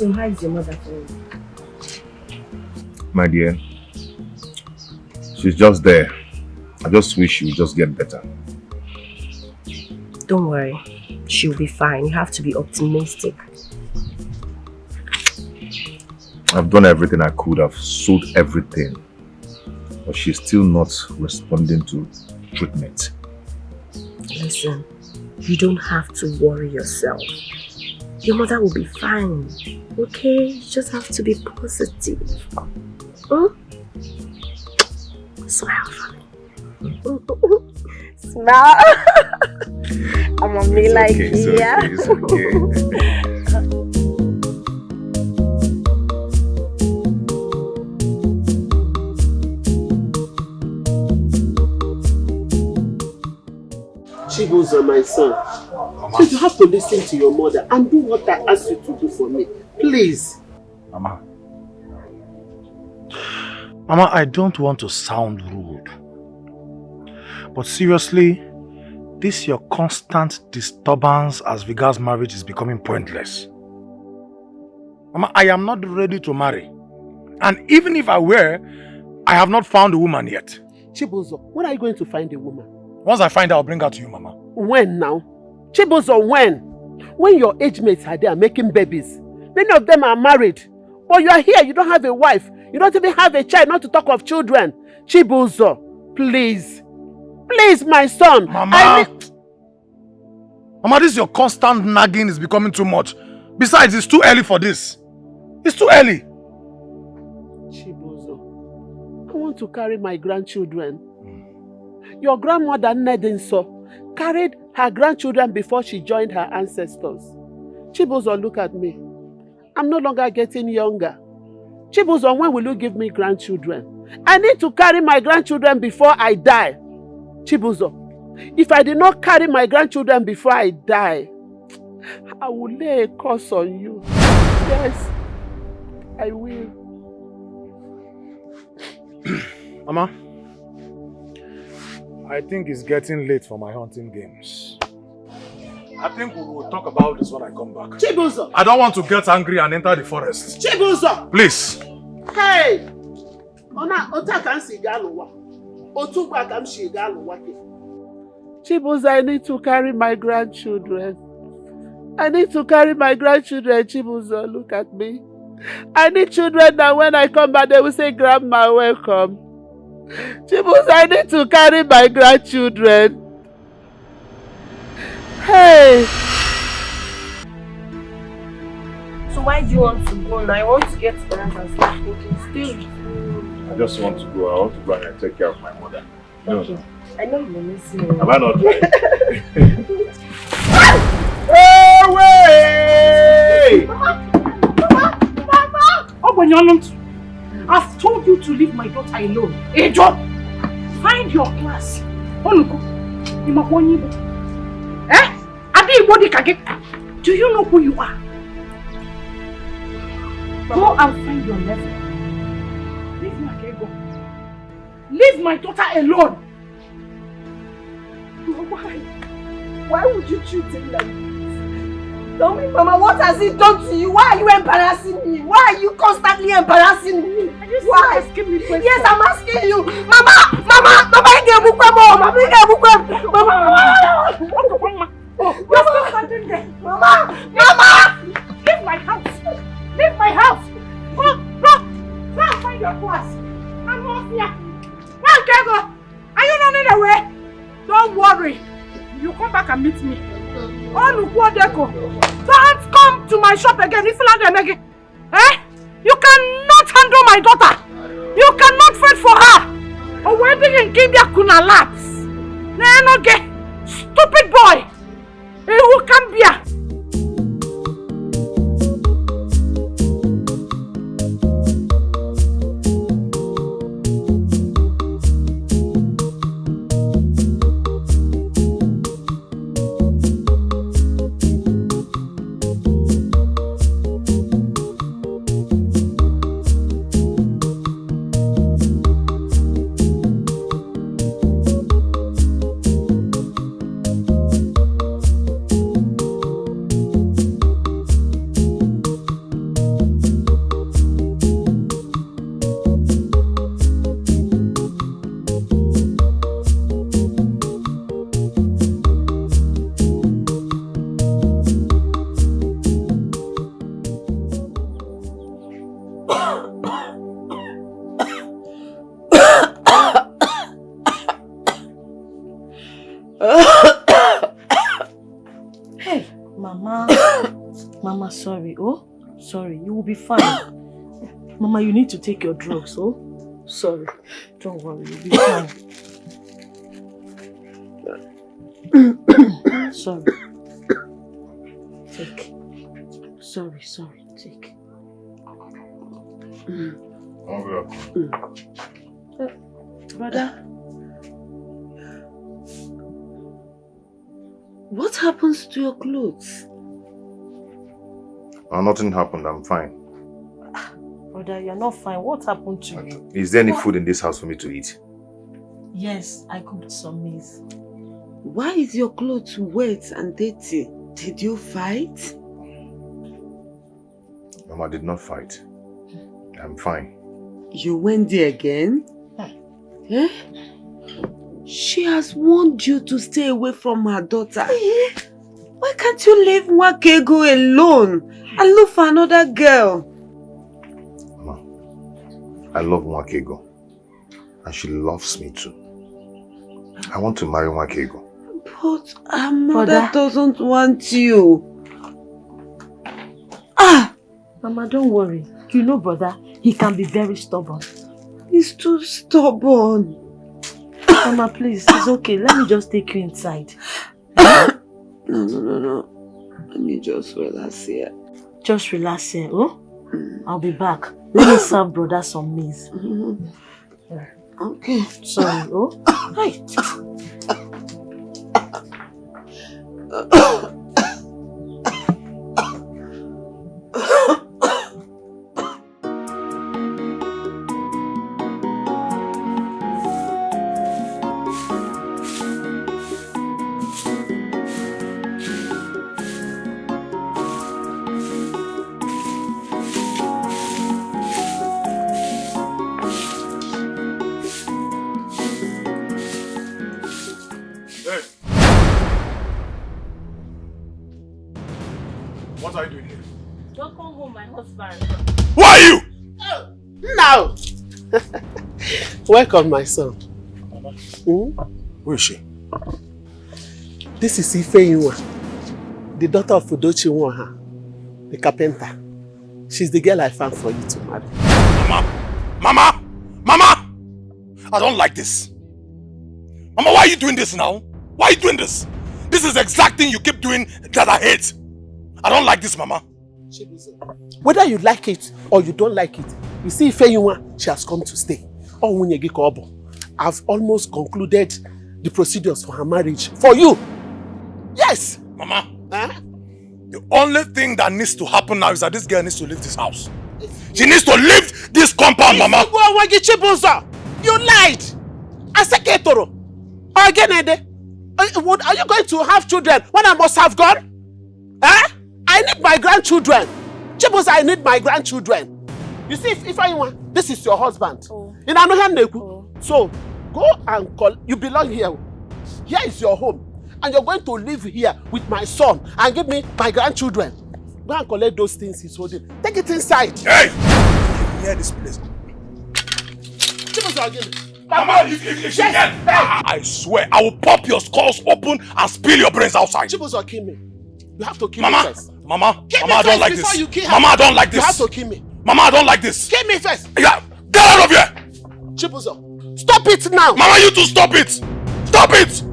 So how is your mother doing? My dear, she's just there. I just wish she would just get better. Don't worry, she'll be fine. You have to be optimistic. I've done everything I could. I've sold everything. But she's still not responding to treatment. Listen, you don't have to worry yourself. Your mother will be fine. Okay? You just have to be positive. Hmm? Smile for me. Smile. I'm a me like okay, it's okay. Chibuzo, my son. Please, you have to listen to your mother and do what I asked you to do for me. Please. Mama, I don't want to sound rude. But seriously, this your constant disturbance as regards marriage is becoming pointless. Mama, I am not ready to marry. And even if I were, I have not found a woman yet. Chibuzo, when are you going to find a woman? Once I find her, I'll bring her to you, Mama. When now? Chibuzo, when? When your age mates are there making babies. Many of them are married. But you are here, you don't have a wife. You don't even have a child, not to talk of children. Chibuzo, please. Please, my son. Mama! Mama, this your constant nagging is becoming too much. Besides, it's too early for this. It's too early. Chibuzo, I want to carry my grandchildren. Your grandmother Nedinso carried her grandchildren before she joined her ancestors. Chibuzo, look at me. I'm no longer getting younger. Chibuzo, when will you give me grandchildren? I need to carry my grandchildren before I die. Chibuzo, if I did not carry my grandchildren before I die, I will lay a curse on you. Yes, I will. Mama, I think it's getting late for my hunting games. I think we will talk about this when I come back. Chibuzo! I don't want to get angry and enter the forest. Chibuzo! Please! Hey! Chibuzo, I need to carry my grandchildren. I need to carry my grandchildren, Chibuzo. Look at me. I need children that when I come back, they will say, Grandma, welcome. Chibuzo, I need to carry my grandchildren. Hey! So why do you want to go now? I want to get to the house and start thinking. Still. I just want to go. I want to go and take care of my mother. Okay. No. I know you're listening. Have I not tried? Away! Mama! I've told you to leave my daughter alone. Ejo! Find your class. Onuko, do you know who you are? Go and find your level. Leave my ego. Leave my daughter alone. Why? Why would you treat him like this? Tell me, Mama, what has he done to you? Why are you embarrassing me? Why are you constantly embarrassing me? Are you still asking me questions? Yes, I'm asking you. Mama, Mama, Mama, you're still standing there. Mama, leave my house. Leave my house. Go and find your class. I'm not here. Go. Are you running away? Don't worry. You come back and meet me. Don't come to my shop again. Eh? You cannot handle my daughter. You cannot fight for her. A wedding in Kibia kuna lapse. Stupid boy. Who can be? Hey, Mama. Mama, sorry. Oh, sorry. You will be fine. Mama, you need to take your drugs. Oh, sorry. Don't worry. You'll be fine. Sorry. Take. Sorry. Take. Brother. What happens to your clothes? Nothing happened. I'm fine. Brother, you're not fine. What happened to you? Is there any food in this house for me to eat? Yes, I cooked some maize. Why is your clothes wet and dirty? Did you fight? Mama did not fight. I'm fine. You went there again? Eh? She has warned you to stay away from her daughter. Why can't you leave Wakego alone and look for another girl? Mama, I love Wakego. And she loves me too. I want to marry Wakego. But her mother doesn't want you. Ah! Mama, don't worry. You know, brother, he can be very stubborn. He's too stubborn. Mama, please, it's okay. Let me just take you inside. No. Let me just relax here. Just relax here, oh? I'll be back. Let me serve brother some maize. Okay. Sorry, oh? Hey. What are you doing here? Don't come home, my husband. Who are you? Now! Welcome, my son. Who is she? This is Ifeyinwa, the daughter of Udochi Nwaha, the carpenter. She's the girl I found for you to marry. Mama! I don't like this. Mama, why are you doing this now? Why are you doing this? This is the exact thing you keep doing that I hate. I don't like this, Mama. Whether you like it or you don't like it, you see Ifeyinwa, she has come to stay. I've almost concluded the procedures for her marriage for you. Yes! Mama, the only thing that needs to happen now is that this girl needs to leave this house. She needs to leave this compound, Mama. You lied! Aseketoro! Again, are you going to have children when I must have gone? I need my grandchildren. Chibuza, I need my grandchildren. You see, if I want, this is your husband. In Anohan, so go and call. You belong here. Here is your home. And you're going to live here with my son and give me my grandchildren. Go and collect those things he's holding. Take it inside. Hey! Near this place. Mama, if she can, I swear, I will pop your skulls open and spill your brains outside. Chibuzo, kill me. You have to kill me first. Mama, I don't like this. Mama, I don't like this. You have to kill me. Mama, I don't like this. Kill me first. Yeah, get out of here. Chibuzo, stop it now. Mama, you two stop it. Stop it.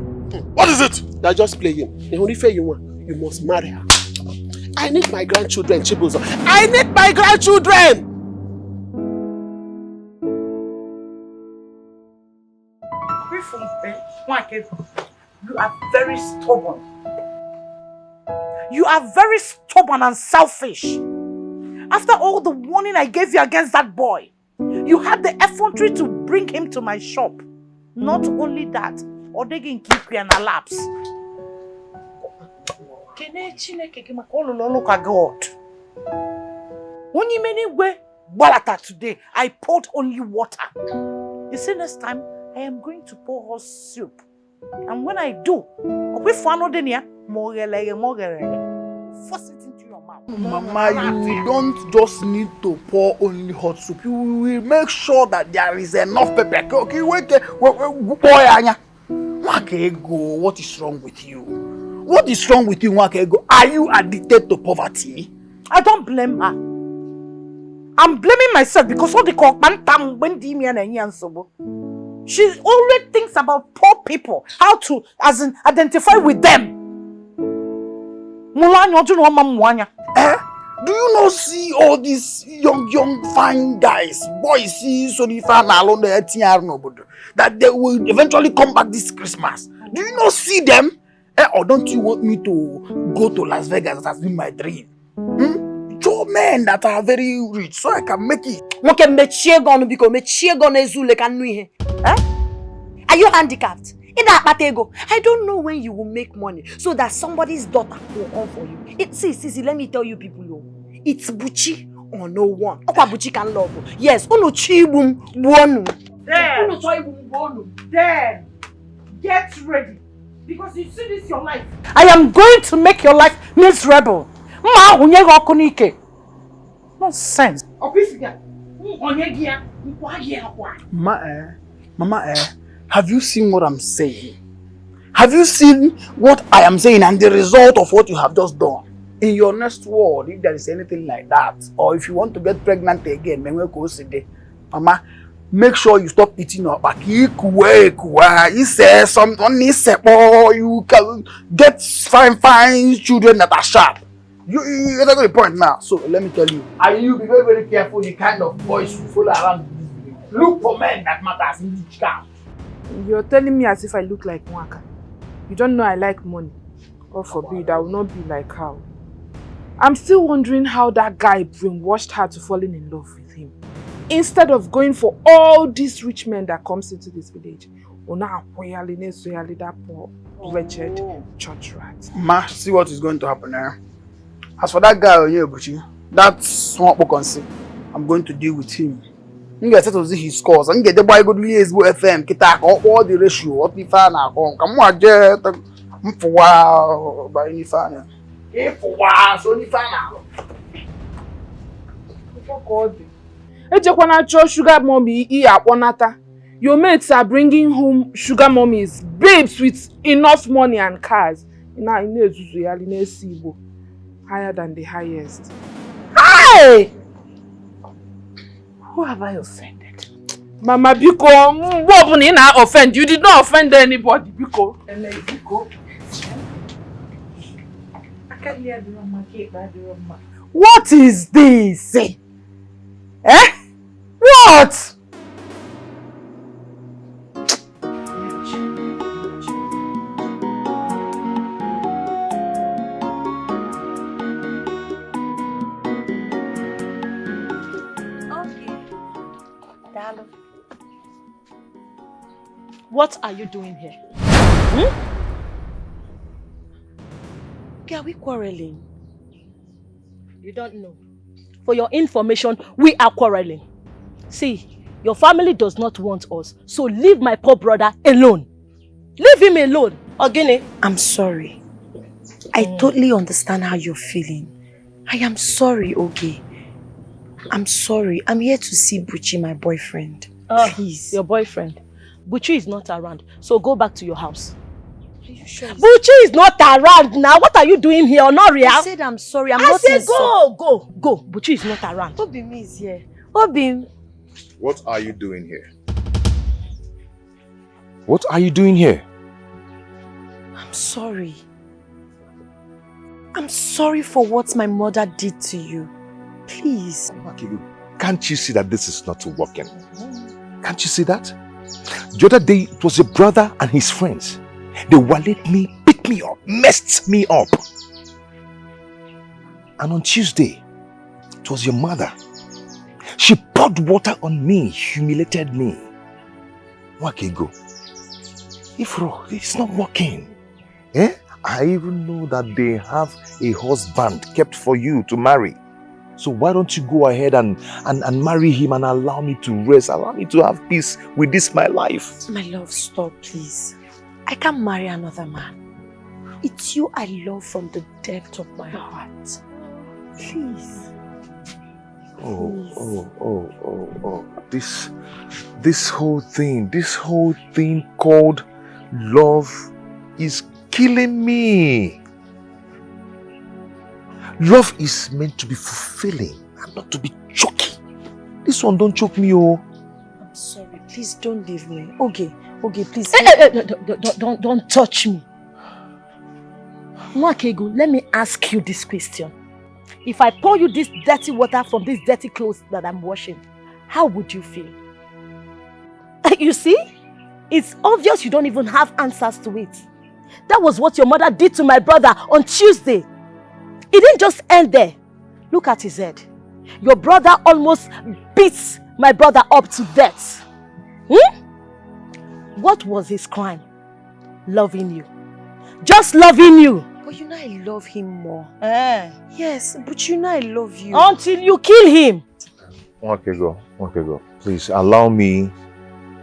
What is it? They're just playing. The only fair you want, you must marry her. I need my grandchildren, Chibuzo. I need my grandchildren. You are very stubborn. You are very stubborn and selfish. After all the warning I gave you against that boy, you had the effrontery to bring him to my shop. Not only that, Odegin keep you and lapse. God. When you many way today, I poured only water. You see, next time I am going to pour horse soup. And when I do, force it into your mouth. Mama, you don't just need to pour only hot soup. You will make sure that there is enough pepper. Okay, wait, boy, Anya. Wakego, what is wrong with you? What is wrong with you, Wakego? Are you addicted to poverty? I don't blame her. I'm blaming myself because all the cockman when she always thinks about poor people, how to identify with them. Do you not see all these young fine guys, boys, see Sonifa and alone the that they will eventually come back this Christmas? Do you not see them? Or don't you want me to go to Las Vegas? That has been my dream. Two men that are very rich, so I can make it. Are you handicapped? I don't know when you will make money so that somebody's daughter will come for you. See, let me tell you people, it's Buchi or no one. Buchi can love. Yes, Then, get ready. Because you see this your life. I am going to make your life miserable. Nonsense. Mama, have you seen what I'm saying? Have you seen what I am saying and the result of what you have just done? In your next world, if there is anything like that, or if you want to get pregnant again, Mama, make sure you stop eating your back. You say something, you can get fine children that are sharp. You that's the point now. So let me tell you, you be very, very careful the kind of boys you follow around. Look for men that matters in each camp. You're telling me as if I look like Mwaka. You don't know I like money. God forbid, I will not be like her. I'm still wondering how that guy brainwashed her to falling in love with him. Instead of going for all these rich men that comes into this village. That poor, wretched church rat. Ma, see what is going to happen there. As for that guy, that's what we can see. I'm going to deal with him. I'm going to settle his scores. I'm going to get the boy go to Liesbo FM, Kita, all the ratio, what we find out. Come on, Jet. I'm for wow, by any fan. If for wow, so any fan out. Sugar mommy, your mates are bringing home sugar mummies, babes with enough money and cars. Higher than the highest. Hey! Who have I offended? Mama Biko, what did I offend? You did not offend anybody, Biko. What is this? Eh? What? What are you doing here? Okay, are we quarreling? You don't know. For your information, we are quarreling. See, your family does not want us, so leave my poor brother alone. Leave him alone, Ogini. I'm sorry. I totally understand how you're feeling. I am sorry, Oge. I'm sorry. I'm here to see Buchi, my boyfriend. Please. Your boyfriend? Buchi is not around, so go back to your house. Are you sure? Buchi is not around now. What are you doing here, Honoria? I said I'm sorry. I said go. Buchi is not around. Obim is here. Obim. What are you doing here? What are you doing here? I'm sorry. I'm sorry for what my mother did to you. Please. Can't you see that this is not working? Can't you see that? The other day, it was your brother and his friends. They walled me, beat me up, messed me up. And on Tuesday, it was your mother. She poured water on me, humiliated me. Wakego, it's not working. Eh? I even know that they have a husband kept for you to marry. So why don't you go ahead and marry him and allow me to rest, allow me to have peace with this my life. My love, stop please. I can't marry another man. It's you I love from the depth of my heart. Please. This whole thing called Love is killing me. Love is meant to be fulfilling and not to be choky. This one don't choke me, oh. I'm sorry, please don't leave me. Okay, please. Don't touch me. Nwakego, let me ask you this question. If I pour you this dirty water from these dirty clothes that I'm washing, how would you feel? You see? It's obvious you don't even have answers to it. That was what your mother did to my brother on Tuesday. It didn't just end there. Look at his head. Your brother almost beats my brother up to death. What was his crime? Loving you. Just loving you. But you know I love him more. Eh. Yes, but you know I love you. Until you kill him. Nwakego, please allow me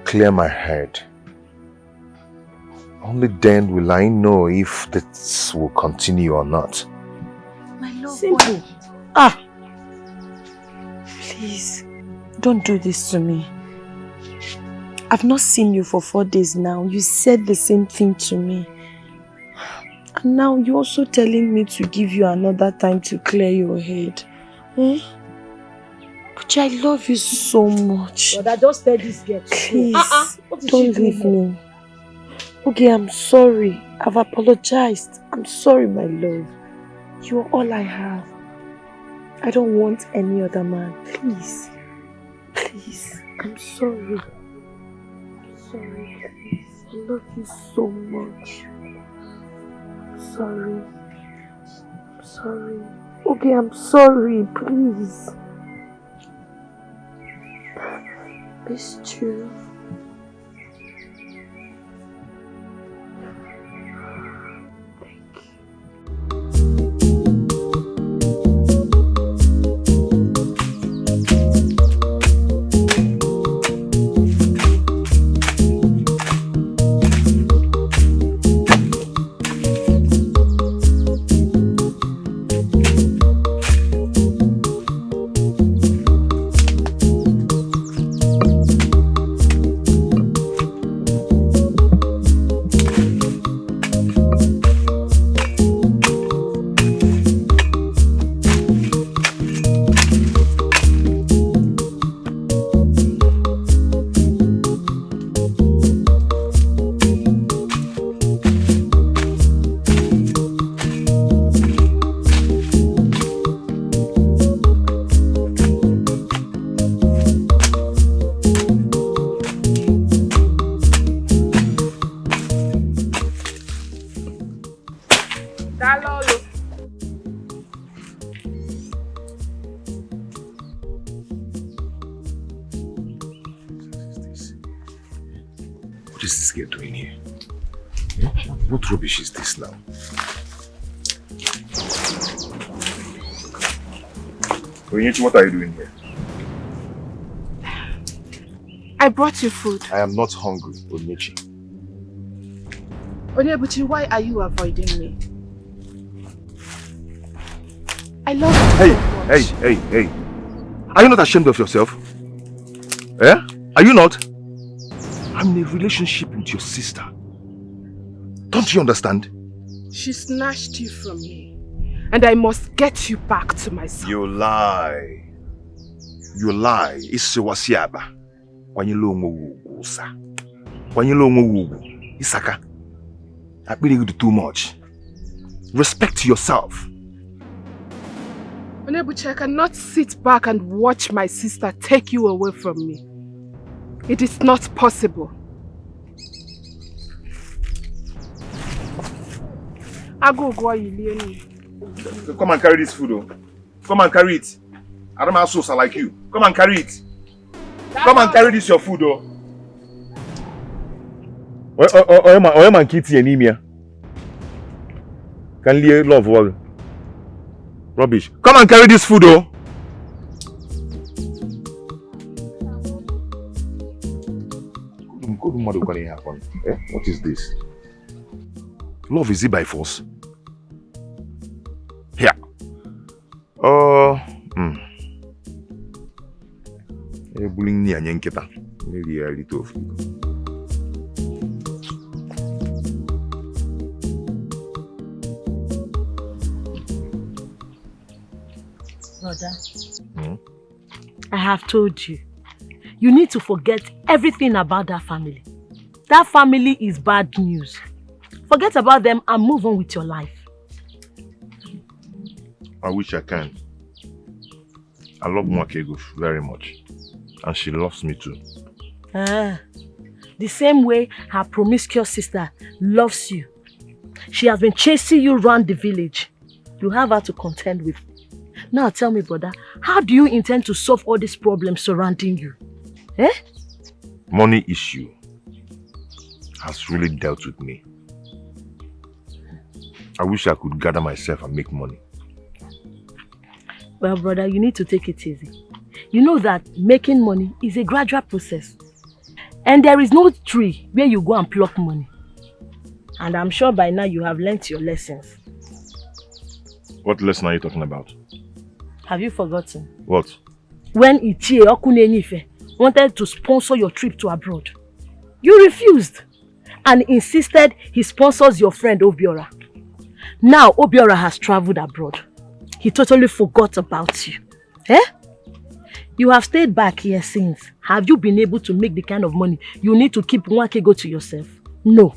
clear my head. Only then will I know if this will continue or not. My love. Simple. Please, don't do this to me. I've not seen you for 4 days now. You said the same thing to me. And now you're also telling me to give you another time to clear your head. But I love you so much. But I just tell this girl. Please, don't leave me. Okay, I'm sorry. I've apologized. I'm sorry, my love. You're all I have. I don't want any other man. Please. Please. I'm sorry. I'm sorry, please. I love you so much. I'm sorry. I'm sorry. Okay, I'm sorry. Please. It's true. What rubbish is this now? Onyechi, what are you doing here? I brought you food. I am not hungry, Onyechi. Onyebuchi, why are you avoiding me? I love you so much. Hey. Are you not ashamed of yourself? Eh? Are you not? I'm in a relationship with your sister. Don't you understand? She snatched you from me. And I must get you back to myself. You lie. You lie. It's wasiaba. Wanyilo onwo usa. Wanyilo onwo isaka. I believe you do too much. Respect yourself. Onyebuchi, I cannot sit back and watch my sister take you away from me. It is not possible. Come and carry this food, oh. Come and carry it. I don't have sauce like you. Come and carry it. Come and carry this your food, oh. Oye man kitty anemia. Can you love all rubbish? Come and carry this food, oh. What is this? Love is it by force? Here. Bullying ni anyenketa. Maybe a little. Brother, I have told you. You need to forget everything about that family. That family is bad news. Forget about them and move on with your life. I wish I can. I love Mwakego very much. And she loves me too. The same way her promiscuous sister loves you. She has been chasing you around the village. You have her to contend with. Now tell me, brother, how do you intend to solve all these problems surrounding you? Money issue has really dealt with me. I wish I could gather myself and make money. Well, brother, you need to take it easy. You know that making money is a gradual process. And there is no tree where you go and pluck money. And I'm sure by now you have learnt your lessons. What lesson are you talking about? Have you forgotten? What? When Ichie Okunenife wanted to sponsor your trip to abroad, you refused and insisted he sponsors your friend Obiora. Now Obiora has traveled abroad. He totally forgot about you. You have stayed back here since. Have you been able to make the kind of money you need to keep Mwakego to yourself? No.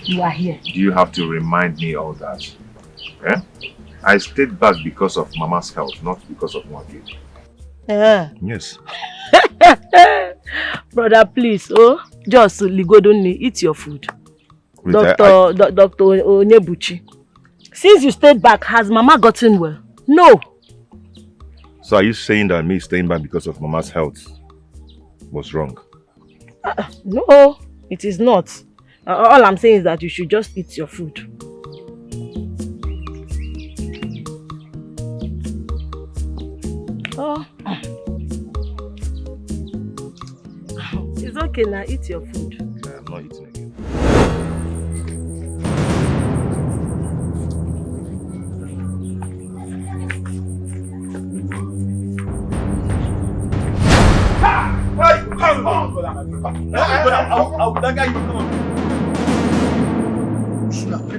You are here. Do you have to remind me all that? I stayed back because of Mama's health, not because of Mwakego. Yes. Brother, please, just Ligodoni, eat your food. Dr. Onyebuchi. Since you stayed back, has Mama gotten well? No. So are you saying that me staying back because of Mama's health was wrong? No, it is not. All I'm saying is that you should just eat your food. It's okay now, eat your food. I'm not eating again.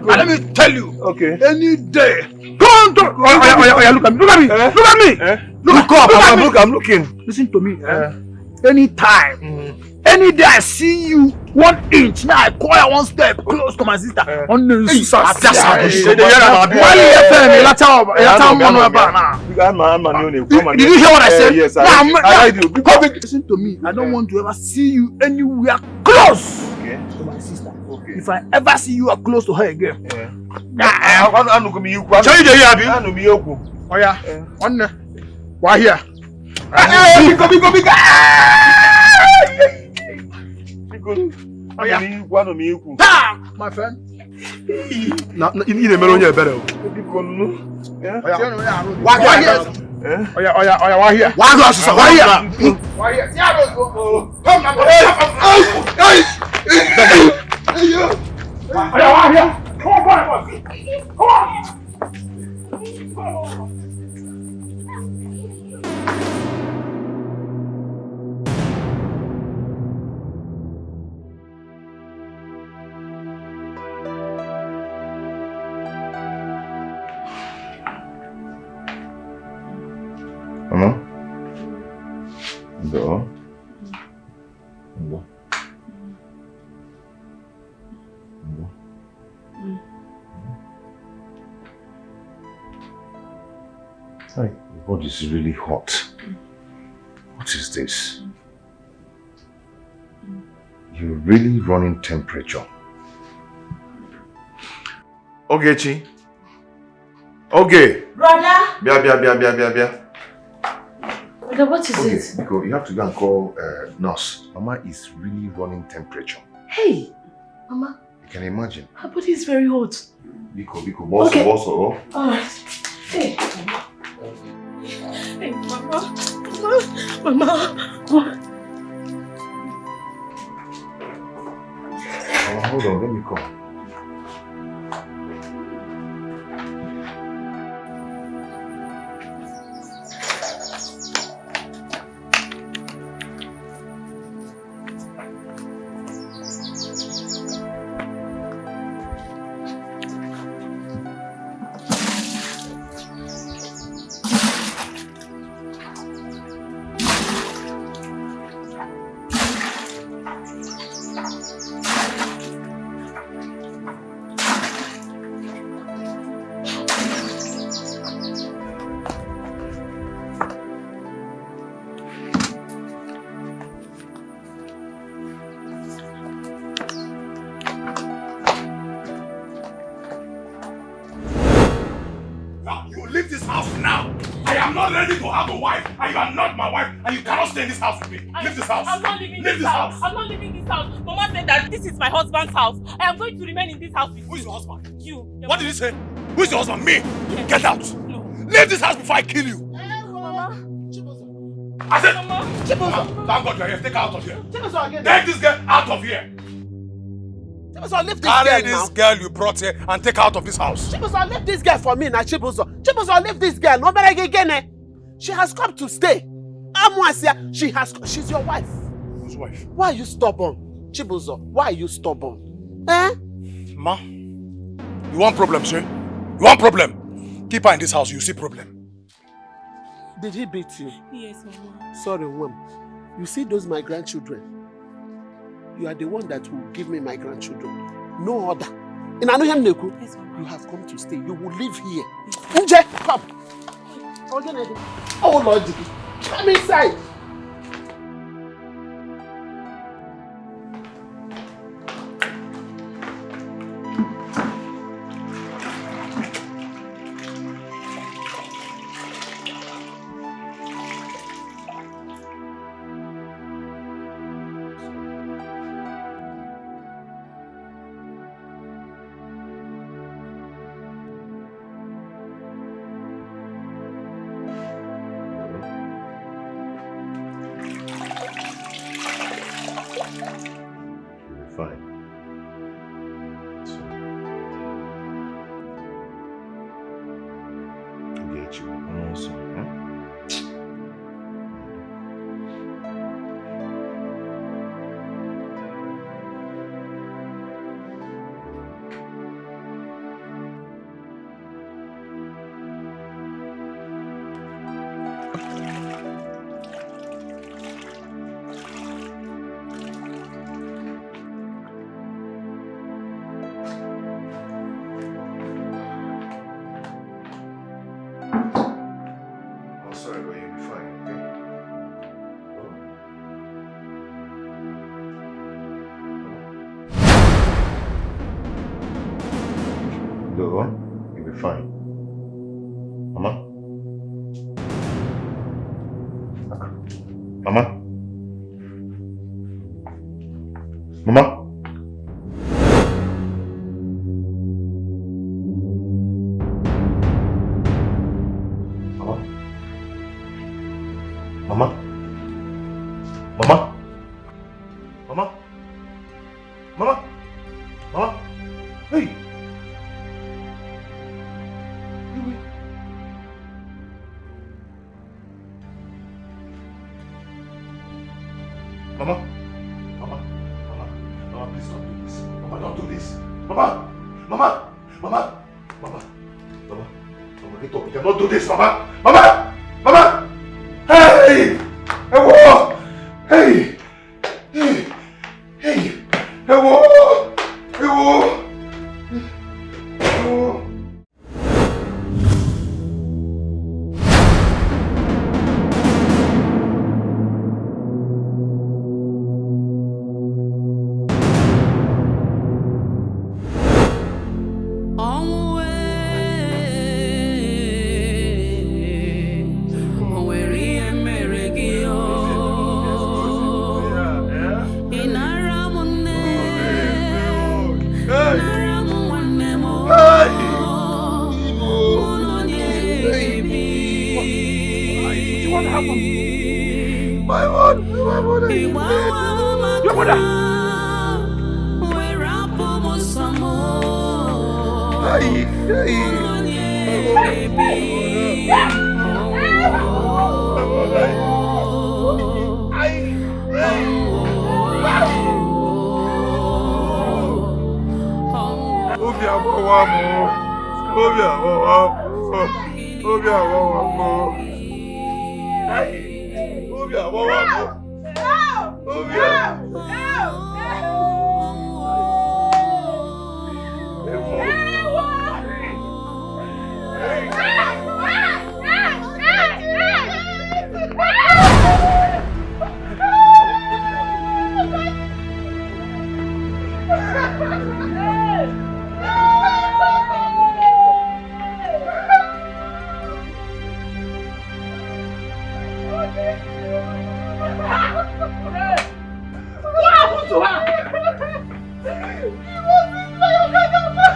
Let me tell you, okay. Any day, look at me, look at me, look at me, look up, I'm looking. Listen to me, anytime, any day I see you 1 inch, now I acquire 1 step close to my sister. On the Did you hear what I said? Yes, I do. Listen to me, I don't want to ever see you anywhere close to my sister. If I ever see you are close to her again. Why here? My friend. Mama? Go. My body is really hot. What is this? You're really running temperature. Okay, Chi. Okay. Brother! Bia. Brother, what is it? Because you have to go and call nurse. Mama is really running temperature. Hey, Mama. You can imagine. Her body is very hot. Biko, boss. Alright. Hey, Mama. Hey, Mama. Hold on, let me call. Leave this house now. I am not ready to have a wife, and you are not my wife, and you cannot stay in this house with me. Leave this house. I'm not leaving Leave this house. I'm not leaving this house. Mama said that this is my husband's house. I am going to remain in this house with you. Who is your husband? You. What did you say? Who is your husband? Me? Yes. Get out. No. Leave this house before I kill you. Mama. I said, Mama. Mama, thank God you're here. Take her out of here. Chibuzo, Take this girl out of here. Chibuzo, leave this Carry girl this now. girl you brought here and take her out of this house. Chibuzo, leave this girl for me now, Chibuzo. Chibuzo, leave this girl. No matter again. She has come to stay. She's your wife. Whose wife? Why are you stubborn? Chibuzo, why are you stubborn? Eh? Ma, you want problem, sir? You want problem? Keep her in this house, you see problem. Did he beat you? Yes, Mama. Sorry, Wem. You see those my grandchildren? You are the one that will give me my grandchildren. No other. In Anuhem Neku, Yes, Mama. you have come to stay. You will live here. Nje, come. Oh, Lord. Come inside. Fine. So, I'll get you. I'm also, sorry, but you'll be fine, okay? Go on, you'll be fine. Mama? Mama? Mama? Mama? Mama? Mama? Mama? Mama? Hey! Mama? Mama? Mama? Mama, please don't do this. Mama, don't do this. Mama! Mama! Mama! Mama! Mama! Mama, get up. You cannot do this, Mama! Mama! Mama! Hey! Ewo! Hey! Hey! Hey! Ewo! Ewo! Ewo!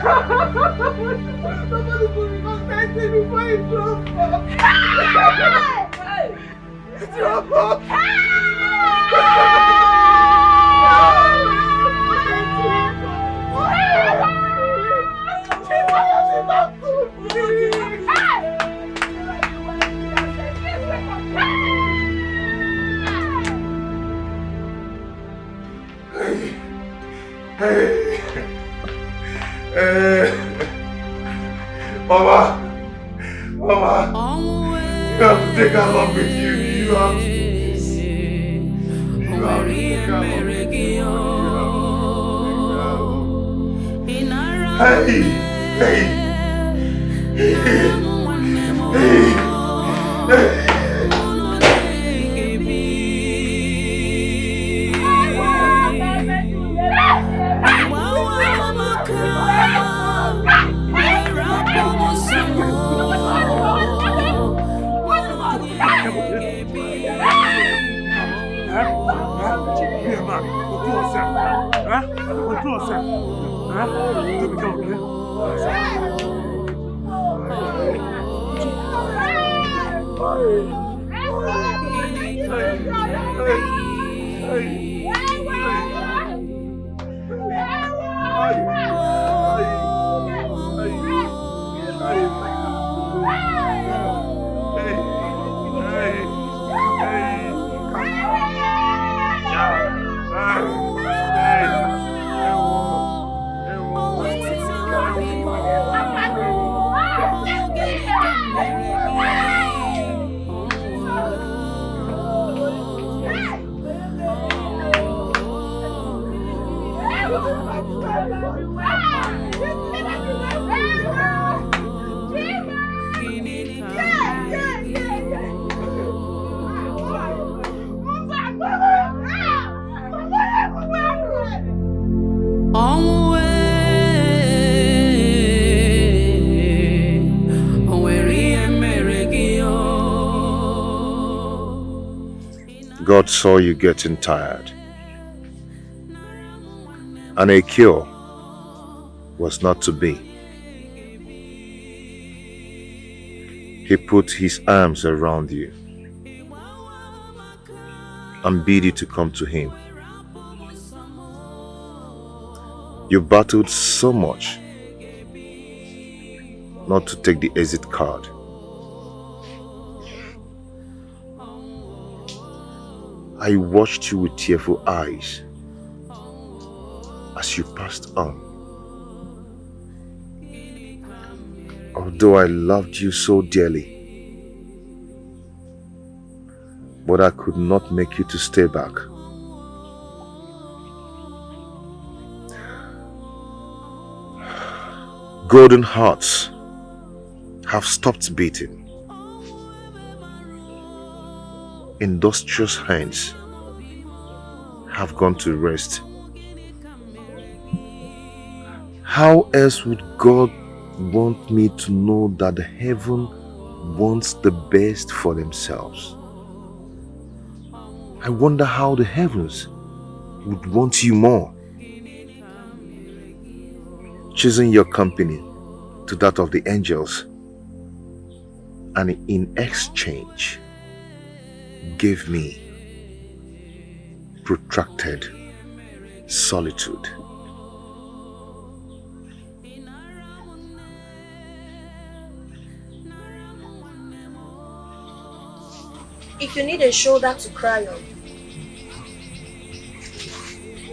Somebody put me on that before he drove Mama! Mama! You have to take her home with you. You have to. You have to take her home with you. Hey! Hey! Hey! Hey! God saw you getting tired, and a cure was not to be. He put his arms around you and bid you to come to him. You battled so much not to take the exit card. I watched you with tearful eyes as you passed on. Although I loved you so dearly, but I could not make you to stay back. Golden hearts have stopped beating. Industrious hands have gone to rest. How else would God want me to know that the heaven wants the best for themselves? I wonder how the heavens would want you more. Choosing your company to that of the angels, and in exchange gave me protracted solitude. If you need a shoulder to cry on,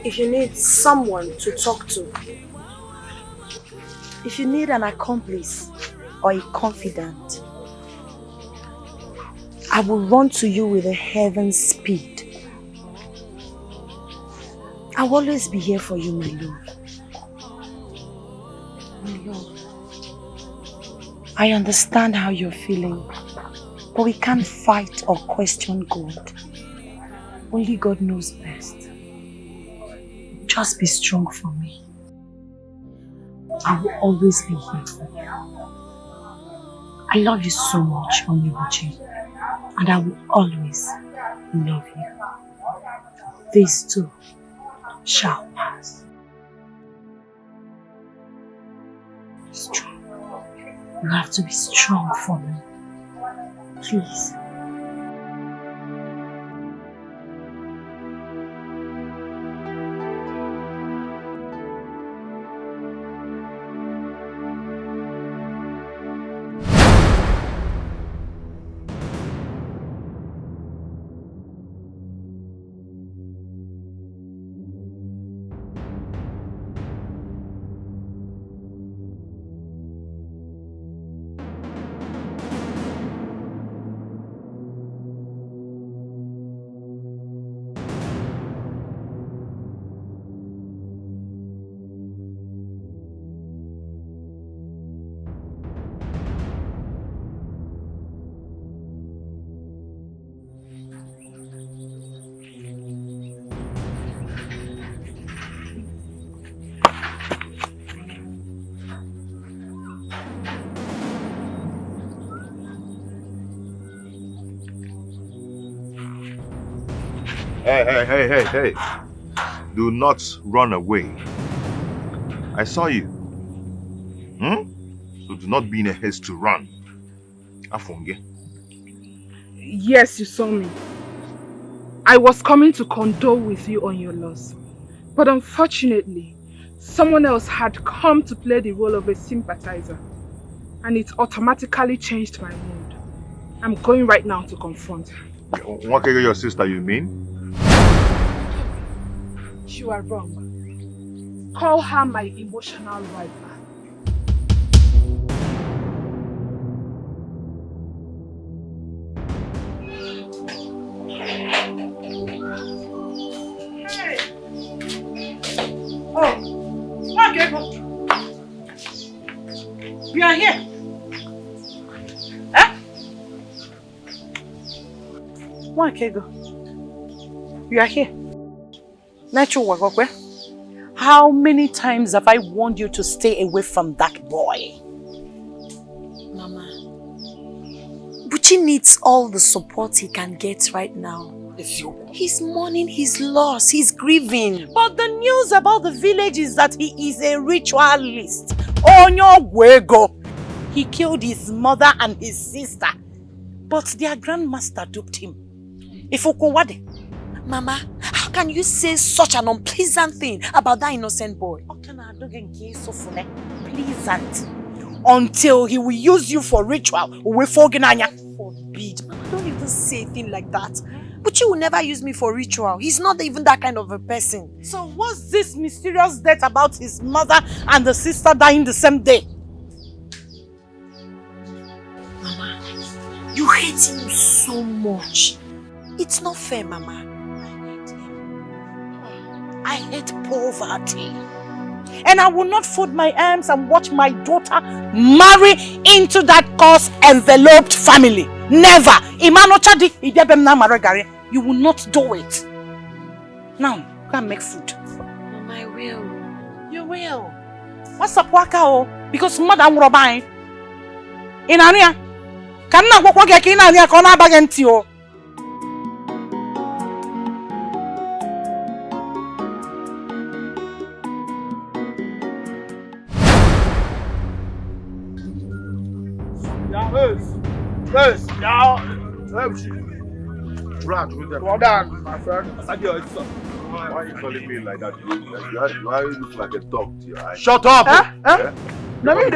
if you need someone to talk to, if you need an accomplice or a confidant, I will run to you with a heaven's speed. I will always be here for you, my love. My love. I understand how you're feeling, but we can't fight or question God. Only God knows best. Just be strong for me. I will always be here for you. I love you so much, Onny Micheal, and I will always love you. This too shall pass. Strong. You have to be strong for me. Please. Hey. Do not run away. I saw you. So do not be in a haste to run. Afonge. Yes, you saw me. I was coming to condole with you on your loss. But unfortunately, someone else had come to play the role of a sympathizer. And it automatically changed my mood. I'm going right now to confront her. Wakego, your sister, you mean? You are wrong. Call her my emotional rival. You are here. Huh? Wakego. You are here. How many times have I warned you to stay away from that boy? Mama, Buchi needs all the support he can get right now. He's mourning his loss, he's grieving. But the news about the village is that he is a ritualist. Onyo. He killed his mother and his sister. But their grandmaster duped him. Mama, how can you say such an unpleasant thing about that innocent boy? Pleasant. Until he will use you for ritual. Forbid, Mama. Don't even say a thing like that. But you will never use me for ritual. He's not even that kind of a person. So what's this mysterious death about his mother and the sister dying the same day? Mama, you hate him so much. It's not fair, Mama. I hate poverty. And I will not fold my arms and watch my daughter marry into that curse-enveloped family. Never. You will not do it. Now, go and make food. Mama, I will. You will. What's up, Waka? Because mother will buy. In Ania. Can not walk in Ania, can I bag you? Yes, now, Brad, with the well done, my friend. Why are you calling me like that? Why you look like a dog to your eyes? Shut up! Yeah? Let me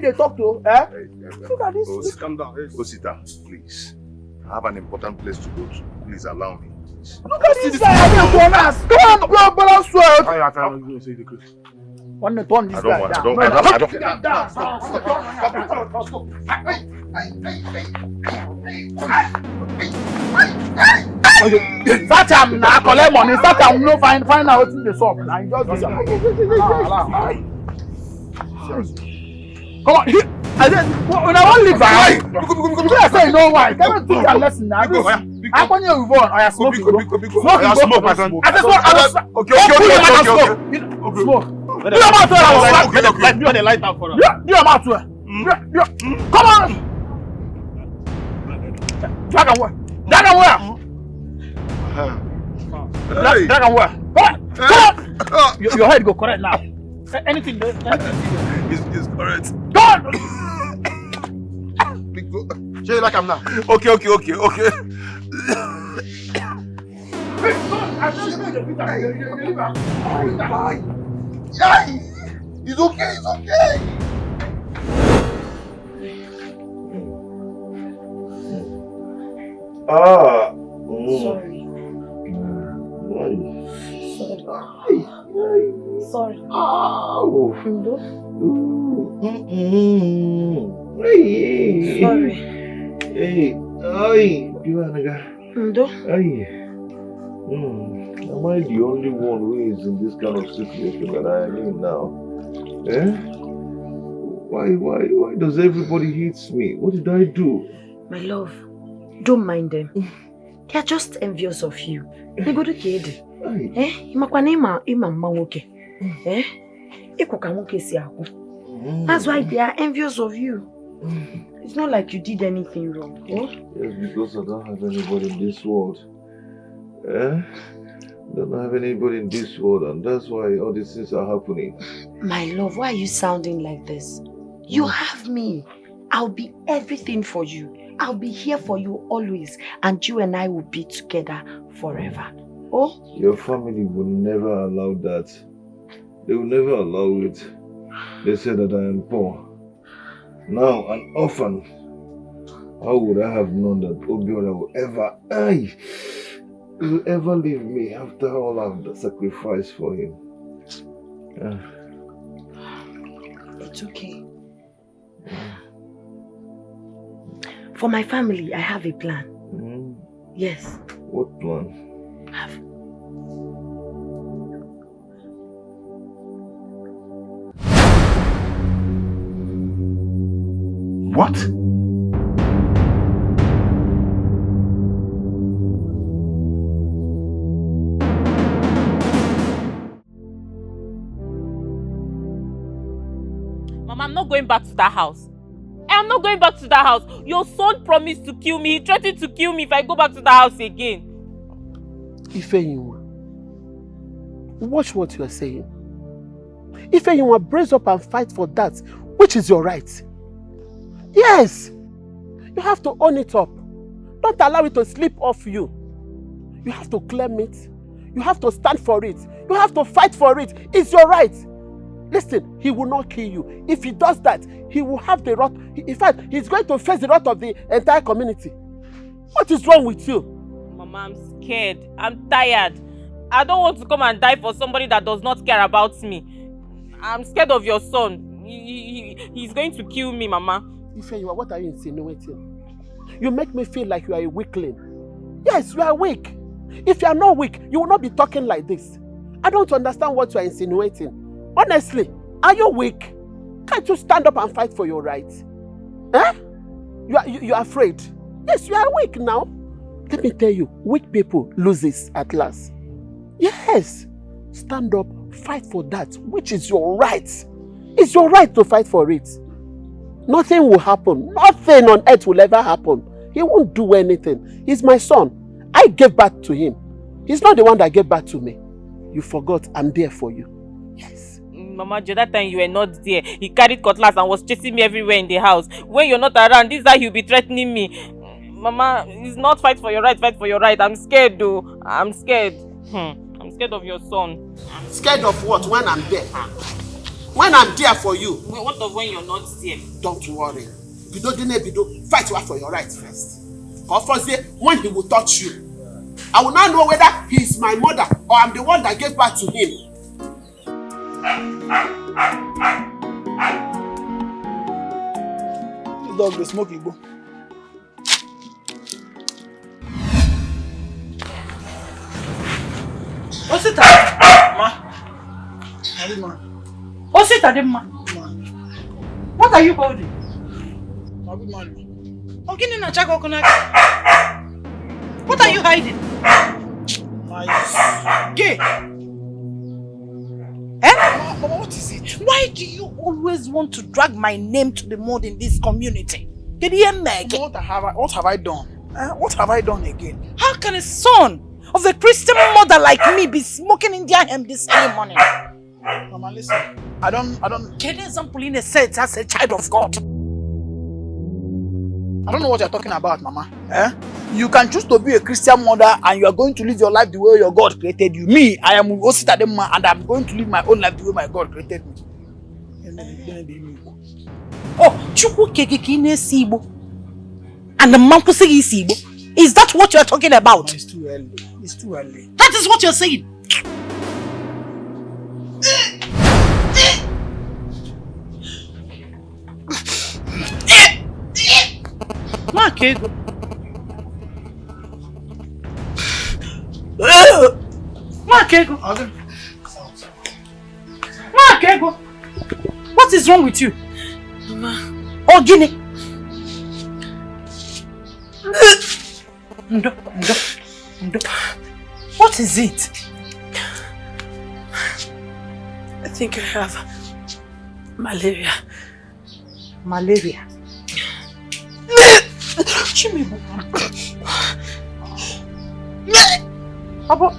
they talk to. Look at this. Calm down. Osita, please. I have an important place to go to. Please allow me. Look at this guy. Come on, balance well. I can't say the truth. One the turn this guy down. That time now collect money. That time no find out what's in the shop. Now you just come on. I said when I want to leave, I say no why. Can you teach a lesson now? I want you to move on. I smoke. Smoke, my friend. I just okay. Smoke. Do your mouth well. Do the light out for us. Do your mouth well. Come on. Drag and where? Drag and where? Come on. Your head go correct now. Anything. It's correct. God! Show you like I'm now. Okay. It's okay. Ah. Sorry. Sorry. Oh. Ndo? Sorry. Sorry. Hey. Ay. Ndo? Ay. Am I the only one who is in this kind of situation that I am in now? Eh? Why does everybody hate me? What did I do? My love, don't mind them. They are just envious of you. They go to kid. That's why they are envious of you. It's not like you did anything wrong. Yes, because I don't have anybody in this world. I don't have anybody in this world, and that's why all these things are happening. My love, why are you sounding like this? You have me. I'll be everything for you. I'll be here for you always, and you and I will be together forever. Oh? Your family will never allow that. They will never allow it. They say that I am poor. Now, an orphan. How would I have known that Obiora will ever leave me after all I've sacrificed for him? It's okay. For my family, I have a plan. Yes. What plan? What? Mama, I'm not going back to that house. I'm not going back to that house. Your son promised to kill me. He threatened to kill me if I go back to the house again. Ifeyinwa, watch what you are saying. Ifeyinwa, brace up and fight for that, which is your right. Yes! You have to own it up. Don't allow it to slip off you. You have to claim it. You have to stand for it. You have to fight for it. It's your right. Listen, he will not kill you. If he does that, he will have the wrath. In fact, he's going to face the wrath of the entire community. What is wrong with you? Mama, I'm scared. I'm tired. I don't want to come and die for somebody that does not care about me. I'm scared of your son. He's going to kill me, Mama. Ifeyinwa, what are you insinuating? You make me feel like you are a weakling. Yes, you are weak. If you are not weak, you will not be talking like this. I don't understand what you are insinuating. Honestly, are you weak? Can't you stand up and fight for your rights? Eh? You are afraid. Yes, you are weak now. Let me tell you, weak people loses at last. Yes. Stand up, fight for that, which is your right. It's your right to fight for it. Nothing will happen. Nothing on earth will ever happen. He won't do anything. He's my son. I gave birth to him. He's not the one that gave birth to me. You forgot I'm there for you. Yes. Mama, that time you were not there. He carried cutlass and was chasing me everywhere in the house. When you're not around, this is how he'll be threatening me. Mama, it's not fight for your right, fight for your right. I'm scared though. I'm scared. I'm scared of your son. Scared of what? When I'm there? When I'm there for you? Wait, what of when you're not there? Don't worry. Bido, fight for your rights first. Because first, when he will touch you, I will now know whether he is my mother or I'm the one that gave birth to him. This dog is smoking, bro. Osita, Ma. Osita, what are you holding? What are you hiding? Gay. Mama, what is it? Why do you always want to drag my name to the mud in this community? What have I done? What have I done again? How can a son of a Christian mother like me be smoking Indian hemp this early morning? Mama, listen. I don't. Get example in a sense as a child of God. I don't know what you're talking about, Mama. Eh? You can choose to be a Christian mother and you are going to live your life the way your God created you. Me, I am Ositadema and I'm going to live my own life the way my God created me. Oh, Chukwu kekekine sibo. And the man pussy is sibo. Is that what you are talking about? It's too early. It's too early. That is what you're saying. Makego. Makego. Makego. What is wrong with you? Mama. Oh, Guinea. Ndo. What is it? I think I have malaria. Malaria. Chimibu. Abo.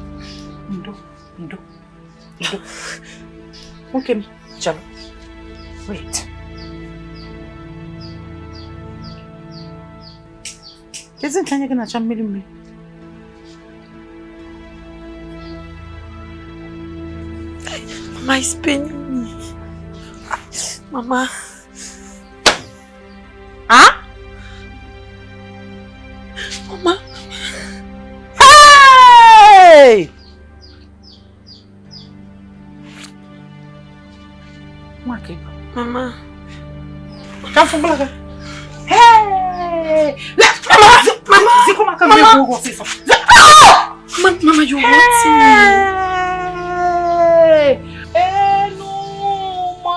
Ndo. Okay, Chalo. Wait. Isn't Tanya gonna chum me? Mama is paining me. Mama. Huh? Mama. Hey! Mama. Come from Blaga. Hey! Mama! Mama, you're hurting me. Hey, no, ma.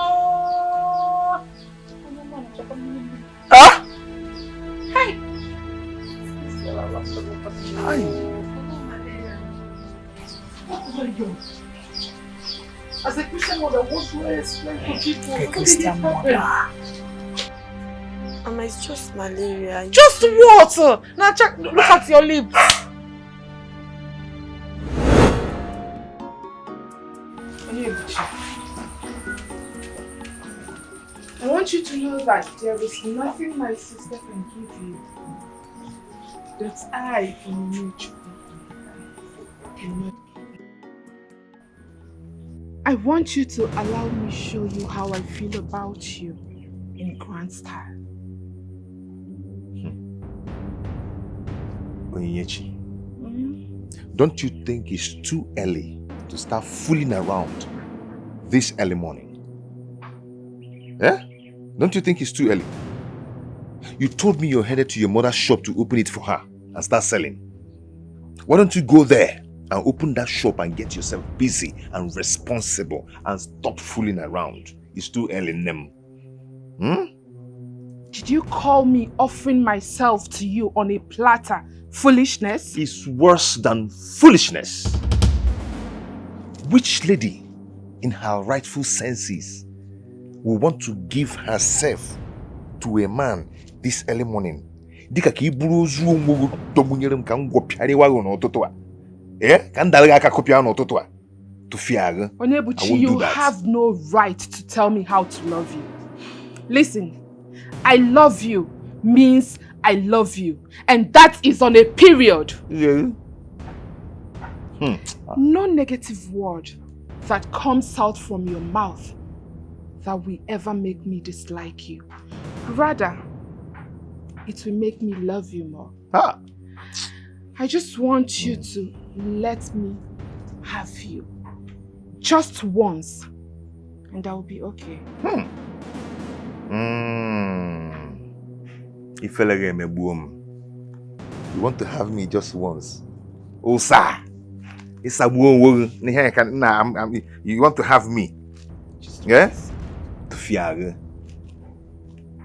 Huh? Hey. As a Christian mother, what do I explain to people? A Christian mother. Mama, it's just malaria. Just what? Now check, look at your lips. I want you to know that there is nothing my sister can give you that I, Onny Micheal, cannot give. I want you to allow me show you how I feel about you in grand style. Onyechi, don't you think it's too early to start fooling around this early morning? Eh? Don't you think it's too early? You told me you're headed to your mother's shop to open it for her and start selling. Why don't you go there and open that shop and get yourself busy and responsible and stop fooling around? It's too early, Nem. Did you call me offering myself to you on a platter foolishness? It's worse than foolishness. Which lady in her rightful senses will want to give herself to a man this early morning? Dika ki buru ozu onwo dogunyere m ka ngwo piare wa no ototo a. Ka ndalga aka kopia no ototo a. To fiare. Onyebuchi, you have no right to tell me how to love you. Listen, I love you means I love you, and that is on a period. Yeah. No negative word that comes out from your mouth that will ever make me dislike you. Rather, it will make me love you more. I just want you to let me have you. Just once, and I will be okay. You want to have me just once? Oh, sir. You want to have me? Yeah? To fiare.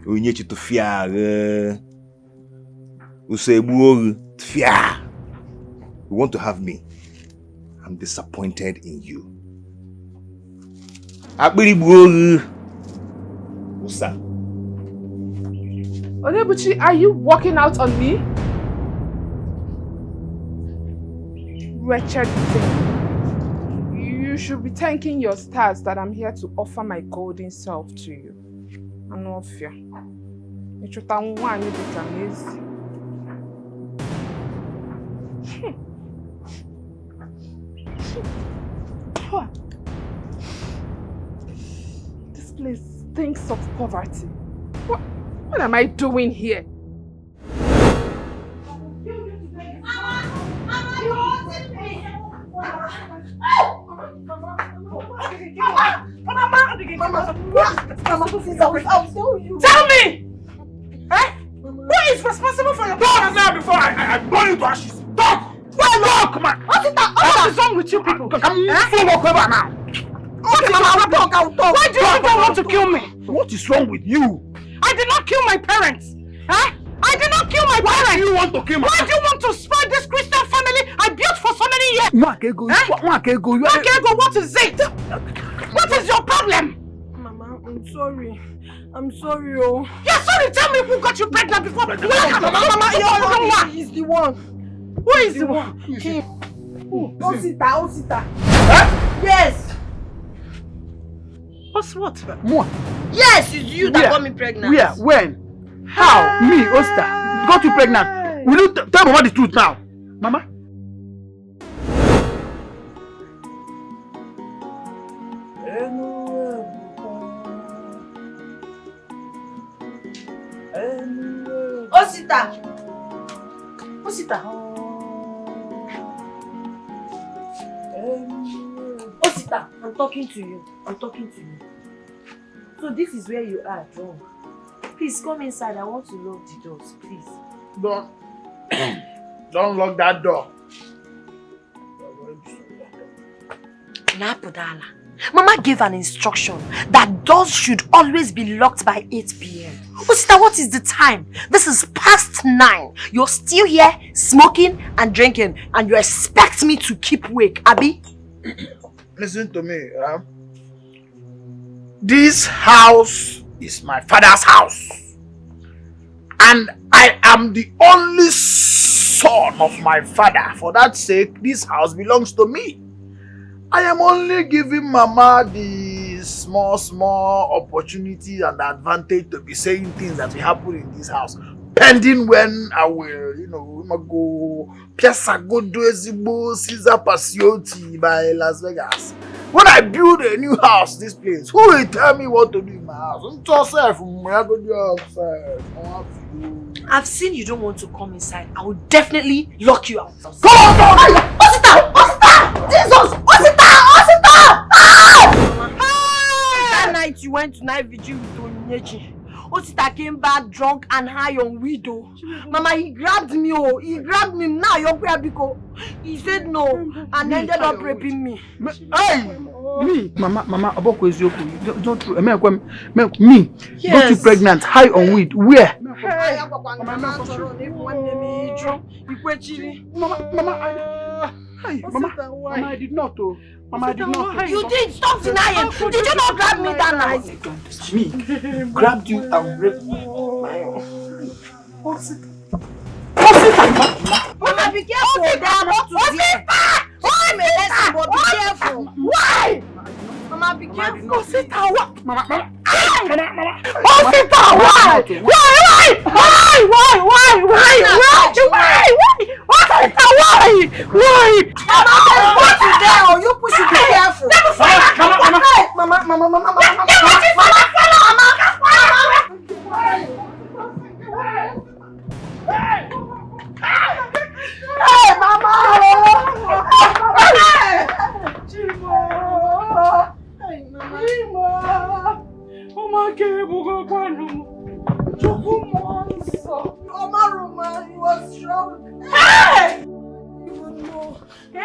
You need to fiare. You say, you want to have me? I'm disappointed in you. Sir. Onyebuchi, are you walking out on me? Wretched thing. You You should be thanking your stars that I'm here to offer my golden self to you. I know fear. You should thank one you become easy. This place stinks of poverty. What am I doing here? Tell me! Who is responsible for your problems now before I burn you to ashes? Talk! Well, come on! What is wrong with you people? I'm full of cover now. Why do you people want to kill me? What is wrong with you? I did not kill my parents. I did not kill my parents. Why do you want to kill my Why do you want to spoil this Christian family I built for so many years? Wakego, what is it? What is your problem? Mama, I'm sorry. I'm sorry, oh. You're sorry? Tell me who got you pregnant before. Mama, he's the one. Who is the one? Him. Osita. Yes. What's what? Yes, it's you that got me pregnant. Where? When? How? Me, Osta, got you pregnant. Will you tell Mama the truth now? Mama? Osita. Osita, I'm talking to you. So this is where you are, drunk. Please come inside. I want to lock the doors, please. Don't lock that door. Napudala. Mama gave an instruction that doors should always be locked by 8 p.m. Osita, what is the time? This is past 9. You're still here smoking and drinking, and you expect me to keep awake, Abi? Listen to me. This house is my father's house. And I am the only son of my father. For that sake, this house belongs to me. I am only giving Mama the small opportunity and advantage to be saying things that will happen in this house. Pending when I will, go Piazza go do Caesar Pasiotti by Las Vegas. When I build a new house, this place, who will tell me what to do in my house? I've seen you don't want to come inside. I will definitely lock you out. Come on! Osita! Jesus! Osita! That night you went to night vigil with Onyechi. Osita came back drunk and high on widow. Mama, he grabbed me. Now you're because he said no and ended up raping me. Hey! Me, Mama, Aboko is yoku. Don't true. Me, yes. Got you pregnant, high on weed. Where? Mama, I did not. Mama, I did not. You did. Stop denying. Did you not grab me that night? Me grabbed you and raped me. Mama, be careful. They are not to fear. Be careful. Why? Mama, be careful. Osita, what? Mama. Osita, why? Why? Mama, what is there? You push it. Be careful. He was strong. Hey!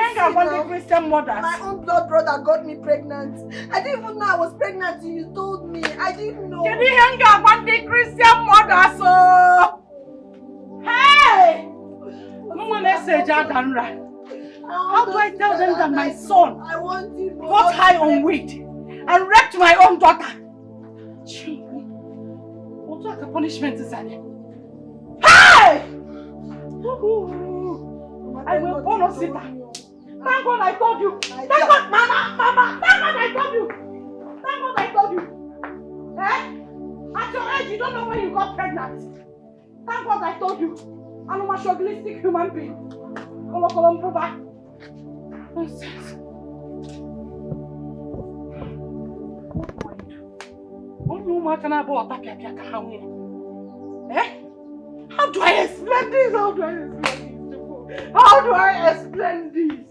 My own blood brother got me pregnant. I didn't even know I was pregnant till you told me. I didn't know. Can you hang out one day Christian mother so? Hey! How do I tell them that my son got high on weed and raped my own daughter? What the punishment is that? Hey! I will born Osita. Thank God I told you. Thank God, Mama. Thank God I told you. Thank God I told you. Eh? At your age, you don't know when you got pregnant. Thank God I told you. I'm a chauvinistic human being. Nonsense. How do I explain this? How do I explain this?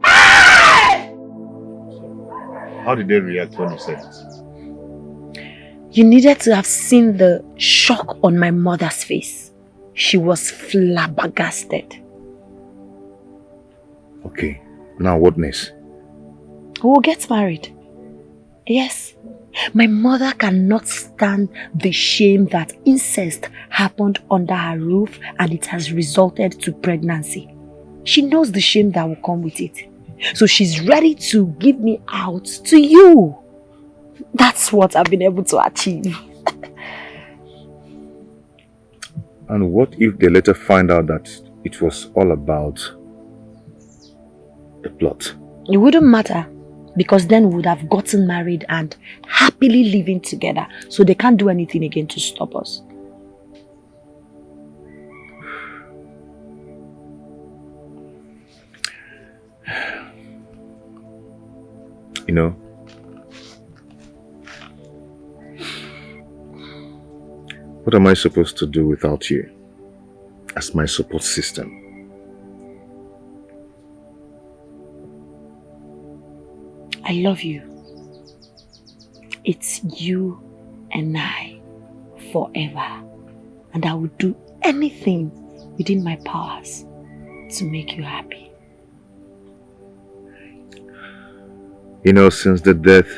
Hey! How did they react when you said it? You needed to have seen the shock on my mother's face. She was flabbergasted. Okay, now what next? We'll get married. Yes. My mother cannot stand the shame that incest happened under her roof and it has resulted to pregnancy. She knows the shame that will come with it. So she's ready to give me out to you. That's what I've been able to achieve. And what if they later find out that it was all about a plot? It wouldn't matter, because then we would have gotten married and happily living together, so they can't do anything again to stop us. You know, what am I supposed to do without you as my support system? I love you. It's you and I forever. And I will do anything within my powers to make you happy. You know, since the death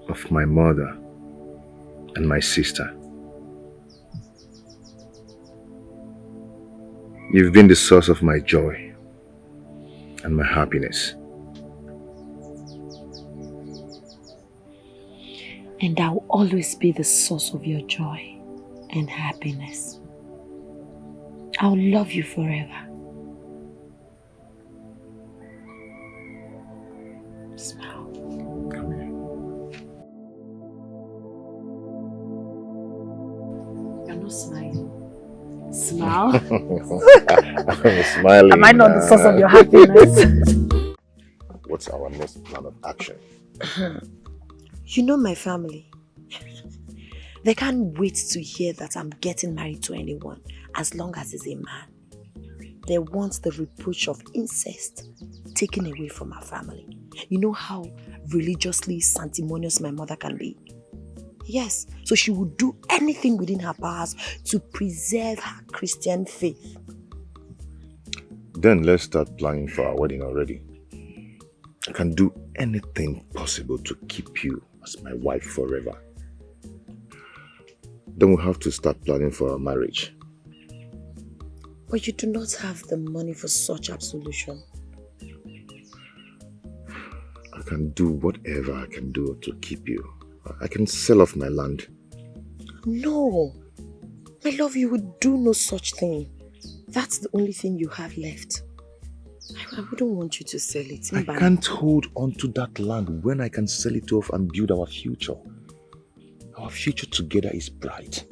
of my mother and my sister, you've been the source of my joy and my happiness. And I will always be the source of your joy and happiness. I will love you forever. Smile. Come here. You're not smiling. Smile. I'm smiling. Am I not the source of your happiness? What's our next plan of action? You know my family. They can't wait to hear that I'm getting married to anyone as long as it's a man. They want the reproach of incest taken away from our family. You know how religiously sanctimonious my mother can be? Yes, so she would do anything within her powers to preserve her Christian faith. Then let's start planning for our wedding already. I can do anything possible to keep you as my wife forever. Then we'll have to start planning for our marriage. But you do not have the money for such absolution. I can do whatever I can do to keep you. I can sell off my land. No, my love, you would do no such thing. That's the only thing you have left. I wouldn't want you to sell it. I can't hold on to that land when I can sell it off and build our future. Our future together is bright.